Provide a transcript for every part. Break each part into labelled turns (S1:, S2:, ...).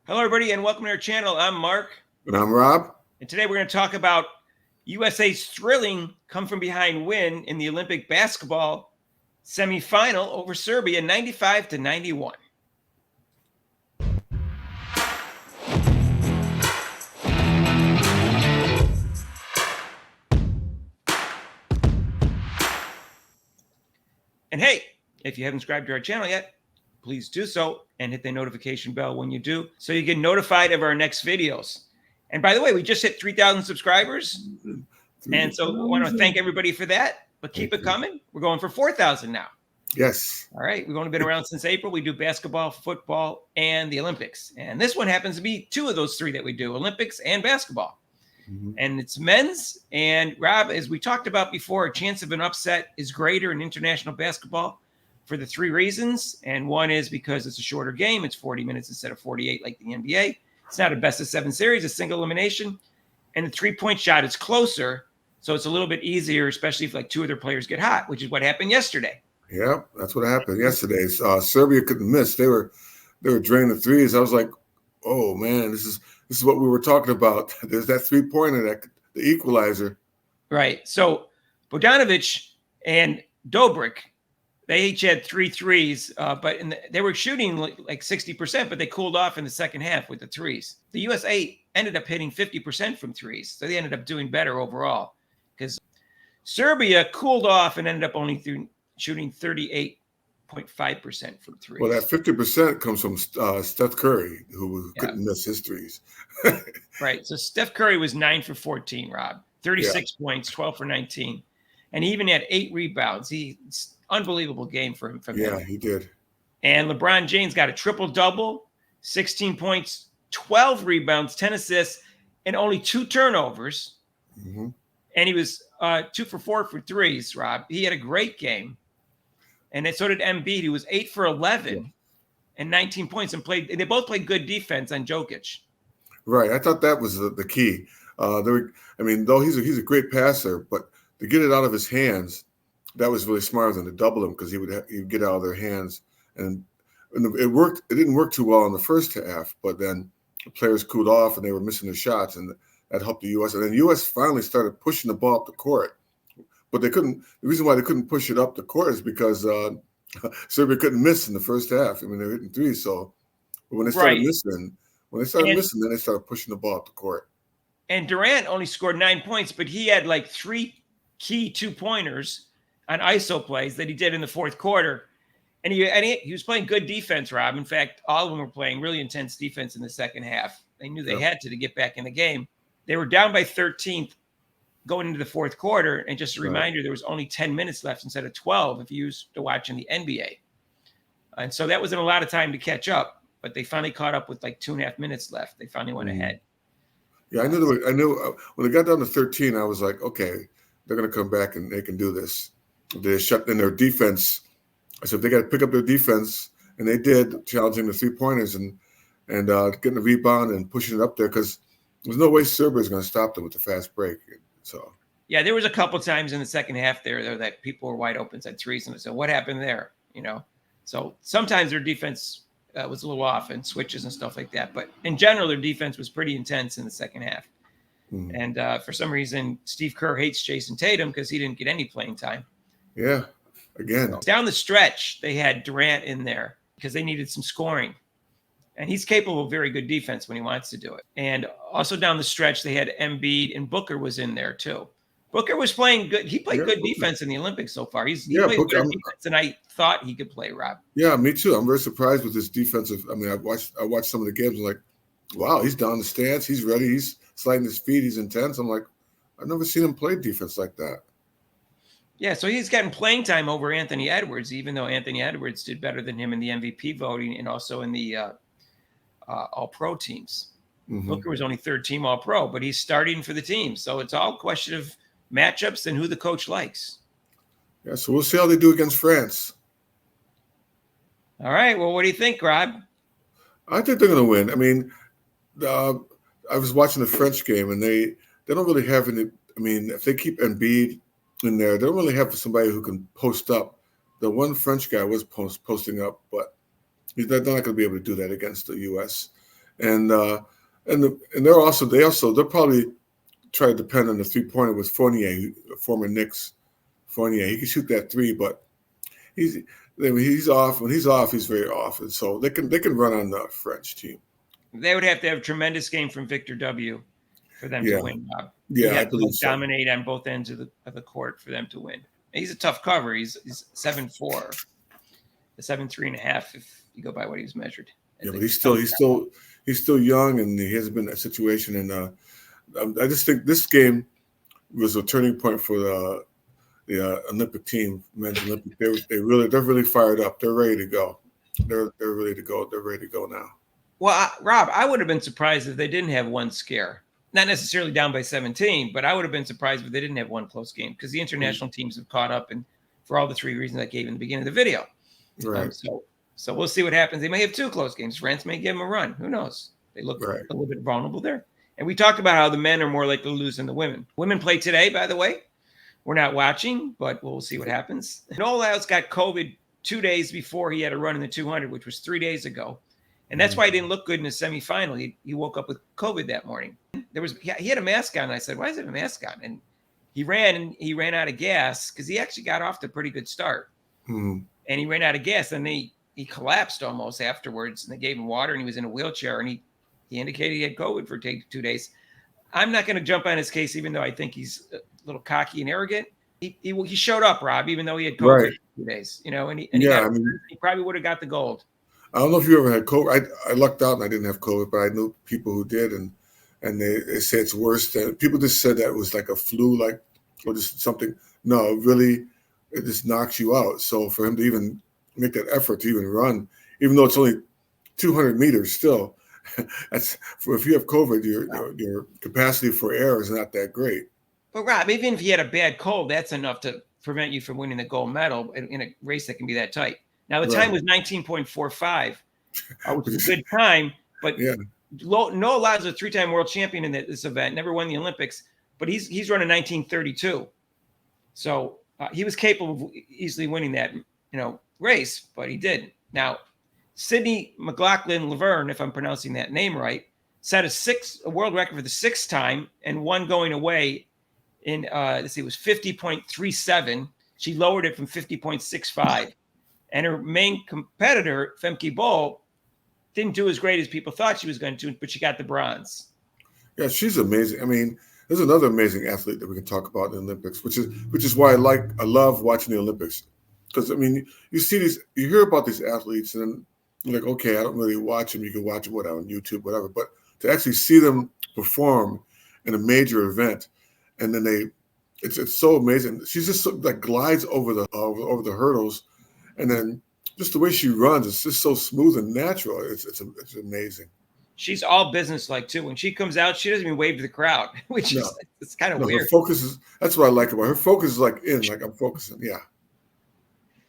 S1: Hello, everybody, and welcome to our channel. I'm Mark.
S2: And I'm Rob.
S1: And today we're going to talk about USA's thrilling come-from-behind win in the Olympic basketball semifinal over Serbia, 95-91. And hey, if you haven't subscribed to our channel yet, please do so and hit the notification bell when you do so you get notified of our next videos. And by the way, we just hit 3,000 subscribers. And so I want to thank everybody for that, but keep it coming. We're going for 4,000 now.
S2: Yes.
S1: All right. We've only been around since April. We do basketball, football, and the Olympics. And this one happens to be two of those three that we do, Olympics and basketball. And it's men's. And Rob, as we talked about before, a chance of an upset is greater in international basketball for the three reasons. And one is because it's a shorter game. It's 40 minutes instead of 48 like the NBA. It's not a best of seven series, a single elimination. And the three-point shot is closer. So it's a little bit easier, especially if like two of their players get hot, which is what happened yesterday.
S2: Yeah, that's what happened yesterday. Serbia couldn't miss. They were draining the threes. I was like, oh man, this is what we were talking about. There's that 3-pointer, that the equalizer.
S1: Right. So Bogdanovic and Dobrik, they each had 3 threes, but they were shooting like 60%, but they cooled off in the second half with the threes. The USA ended up hitting 50% from threes, so they ended up doing better overall because Serbia cooled off and ended up only shooting 38.5% from threes.
S2: Well, that 50% comes from Steph Curry, who couldn't miss his threes.
S1: Right. So Steph Curry was 9 for 14, Rob. 36 points, 12 for 19. And he even had 8 rebounds. Unbelievable game for him.
S2: Yeah, he did.
S1: And LeBron James got a triple-double, 16 points, 12 rebounds, 10 assists, and only 2 turnovers. And he was 2 for 4 for threes, Rob. He had a great game. And so did Embiid, who was 8 for 11 and 19 points. And they both played good defense on Jokic.
S2: Right. I thought that was the key. Though he's a great passer, but to get it out of his hands, that was really smart than to double him because he'd get out of their hands. And it worked. It didn't work too well in the first half, but then the players cooled off and they were missing their shots, and that helped the U.S. And then the U.S. finally started pushing the ball up the court, but they couldn't. The reason why they couldn't push it up the court is because Serbia couldn't miss in the first half. I mean, they were hitting threes, so when they started missing, then they started pushing the ball up the court.
S1: And Durant only scored 9 points, but he had like 3 key 2-pointers on ISO plays that he did in the fourth quarter. And he was playing good defense, Rob. In fact, all of them were playing really intense defense in the second half. They knew they had to get back in the game. They were down by 13 going into the fourth quarter. And just a reminder, there was only 10 minutes left instead of 12 if you used to watching the NBA. And so that wasn't a lot of time to catch up. But they finally caught up with like 2.5 minutes left. They finally went ahead.
S2: Yeah, I knew when they got down to 13, I was like, okay, they're going to come back and they can do this. They shut in their defense. I said, they got to pick up their defense, and they did, challenging the 3-pointers and getting the rebound and pushing it up there because there's no way Serbia is going to stop them with the fast break. So
S1: yeah, there was a couple times in the second half there that people were wide open at threes, and I said, what happened there? So sometimes their defense was a little off and switches and stuff like that, but in general, their defense was pretty intense in the second half. And for some reason, Steve Kerr hates Jason Tatum because he didn't get any playing time.
S2: Yeah, again.
S1: Down the stretch, they had Durant in there because they needed some scoring. And he's capable of very good defense when he wants to do it. And also down the stretch, they had Embiid, and Booker was in there too. Booker was playing good. He played good defense in the Olympics so far. He played better defense than I thought he could play, Rob.
S2: Yeah, me too. I'm very surprised with his defensive. I mean, I watched some of the games and like, wow, he's down the stance. He's ready. He's sliding his feet. He's intense. I'm like, I've never seen him play defense like that.
S1: Yeah, so he's gotten playing time over Anthony Edwards, even though Anthony Edwards did better than him in the MVP voting and also in the All-Pro teams. Booker was only third team All-Pro, but he's starting for the team. So it's all a question of matchups and who the coach likes.
S2: Yeah, so we'll see how they do against France.
S1: All right, well, what do you think, Rob?
S2: I think they're going to win. I mean, I was watching the French game, and they don't really have any – I mean, if they keep Embiid – in there, they don't really have somebody who can post up. The one French guy was posting up, but they're not going to be able to do that against the U.S. and they'll probably try to depend on the 3-pointer with Fournier, former Knicks Fournier. He can shoot that three, but he's off. When he's off, he's very off, and so they can run on the French team.
S1: They would have to have a tremendous game from Victor W. for them to win, Bob.
S2: Yeah, I believe so.
S1: Dominate on both ends of the court for them to win. He's a tough cover. He's 7'4", 7'3.5" if you go by what he was measured.
S2: Yeah, but he's still young, and he hasn't been in that situation. And I just think this game was a turning point for the Olympic team, men's Olympic. They're really fired up. They're ready to go. They're ready to go. They're ready to go now.
S1: Well, Rob, I would have been surprised if they didn't have one scare. Not necessarily down by 17, but I would have been surprised if they didn't have one close game because the international teams have caught up, and for all the three reasons I gave in the beginning of the video.
S2: Right.
S1: So we'll see what happens. They may have two close games. France may give them a run. Who knows? They look a little bit vulnerable there. And we talked about how the men are more likely to lose than the women. Women play today, by the way. We're not watching, but we'll see what happens. Noel Lyles got COVID 2 days before he had a run in the 200, which was 3 days ago. And that's why he didn't look good in the semifinal. He woke up with COVID that morning. He had a mask on. And I said, why is it a mask on? And he ran out of gas because he actually got off to a pretty good start. And he ran out of gas. And he collapsed almost afterwards. And they gave him water, and he was in a wheelchair. And he indicated he had COVID for 2 days. I'm not going to jump on his case, even though I think he's a little cocky and arrogant. He showed up, Rob, even though he had COVID for 2 days. He probably would have got the gold.
S2: I don't know if you ever had COVID. I lucked out and I didn't have COVID, but I knew people who did, and they say it's worse than people just said that it was like a flu, or just something. No, really, it just knocks you out. So for him to even make that effort to even run, even though it's only 200 meters, still, if you have COVID, your capacity for air is not that great.
S1: But Rob, even if you had a bad cold, that's enough to prevent you from winning the gold medal in a race that can be that tight. Now, the time was 19.45, which is a good time, but Noel Lyles is a three-time world champion in this event, never won the Olympics, but he's running 19:32. So he was capable of easily winning that, race, but he didn't. Now, Sydney McLaughlin-Levrone, if I'm pronouncing that name right, set a world record for the sixth time and one going away in, it was 50.37. She lowered it from 50.65. And her main competitor, Femke Bol, didn't do as great as people thought she was going to, but she got the bronze. Yeah, she's amazing. I mean, there's another amazing athlete that we can talk about in the Olympics, which is why I love watching the Olympics. Because, I mean, you hear about these athletes, and then you're like, okay, I don't really watch them. You can watch them on YouTube, whatever. But to actually see them perform in a major event, and then it's so amazing. She's just glides over the hurdles. And then just the way she runs, it's just so smooth and natural. It's amazing. She's all business-like, too. When she comes out, she doesn't even wave to the crowd, which is it's kind of weird. Her focus that's what I like about her. Her focus is I'm focusing. Yeah.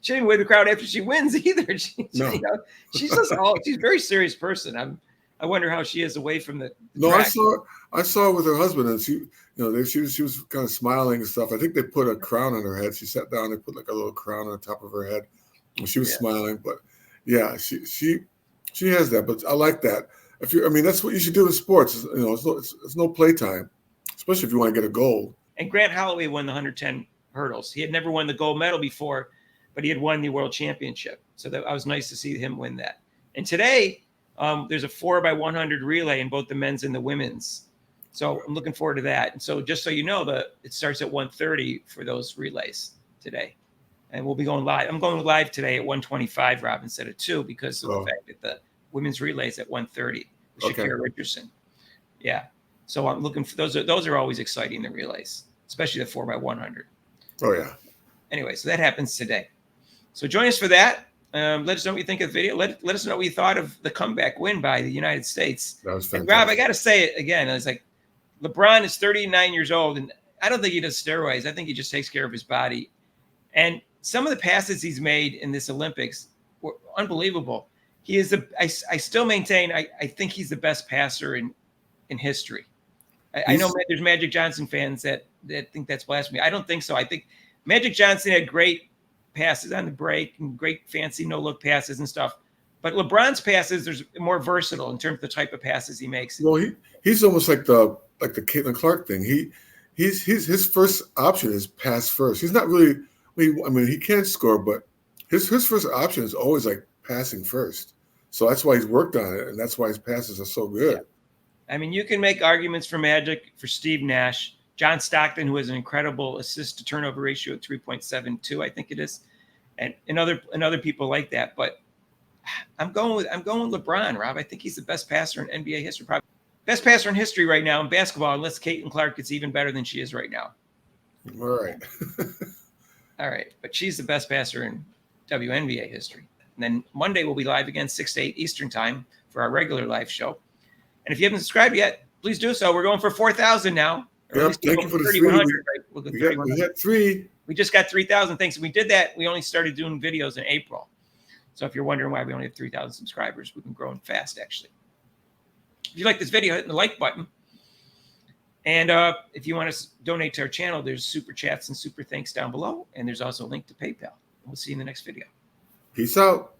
S1: She didn't wave to the crowd after she wins either. She's just she's a very serious person. I wonder how she is away from the track. I saw her with her husband, and she was kind of smiling and stuff. I think they put a crown on her head. She sat down, they put a little crown on the top of her head. She was smiling, but she has that. But I like that. That's what you should do in sports. It's no playtime, especially if you want to get a gold. And Grant Holloway won the 110 hurdles. He had never won the gold medal before, but he had won the world championship. So that was nice to see him win that. And today, there's a 4x100 relay in both the men's and the women's. So I'm looking forward to that. And so just so you know, it starts at 1:30 for those relays today. And we'll be going live. I'm going live today at 1:25, Rob, instead of 2 because of the fact that the women's relays at 1:30 with Shakira Richardson. Yeah. So I'm looking for those are always exciting, the relays, especially the 4x100. Oh, yeah. Anyway, so that happens today. So join us for that. Let us know what you think of the video. Let us know what you thought of the comeback win by the United States. That was fantastic. And Rob, I got to say it again. It's like LeBron is 39 years old, and I don't think he does steroids. I think he just takes care of his body. And some of the passes he's made in this Olympics were unbelievable. He is I still maintain I think he's the best passer in history. I know there's Magic Johnson fans that think that's blasphemy. I don't think so. I think Magic Johnson had great passes on the break and great fancy no-look passes and stuff. But LeBron's passes, there's more versatile in terms of the type of passes he makes.
S2: Well, he's almost like the Caitlin Clark thing. He's his first option is pass first. He's not really. I mean, he can score, but his first option is always like passing first. So that's why he's worked on it, and that's why his passes are so good.
S1: Yeah. I mean, you can make arguments for Magic, for Steve Nash, John Stockton, who has an incredible assist to turnover ratio of 3.72, I think it is, and other people like that. But I'm going with LeBron, Rob. I think he's the best passer in NBA history, probably best passer in history right now in basketball, unless Caitlin Clark gets even better than she is right now.
S2: All right.
S1: All right, but she's the best passer in WNBA history. And then Monday we'll be live again, 6 to 8 Eastern time for our regular live show. And if you haven't subscribed yet, please do so. We're going for 4,000 now.
S2: Yep, thank you for the
S1: 3,100. Right?
S2: We got 3.
S1: We just got 3,000. Thanks. We did that. We only started doing videos in April. So if you're wondering why we only have 3,000 subscribers, we've been growing fast, actually. If you like this video, hit the like button. And if you want to donate to our channel, there's super chats and super thanks down below. And there's also a link to PayPal. We'll see you in the next video.
S2: Peace out.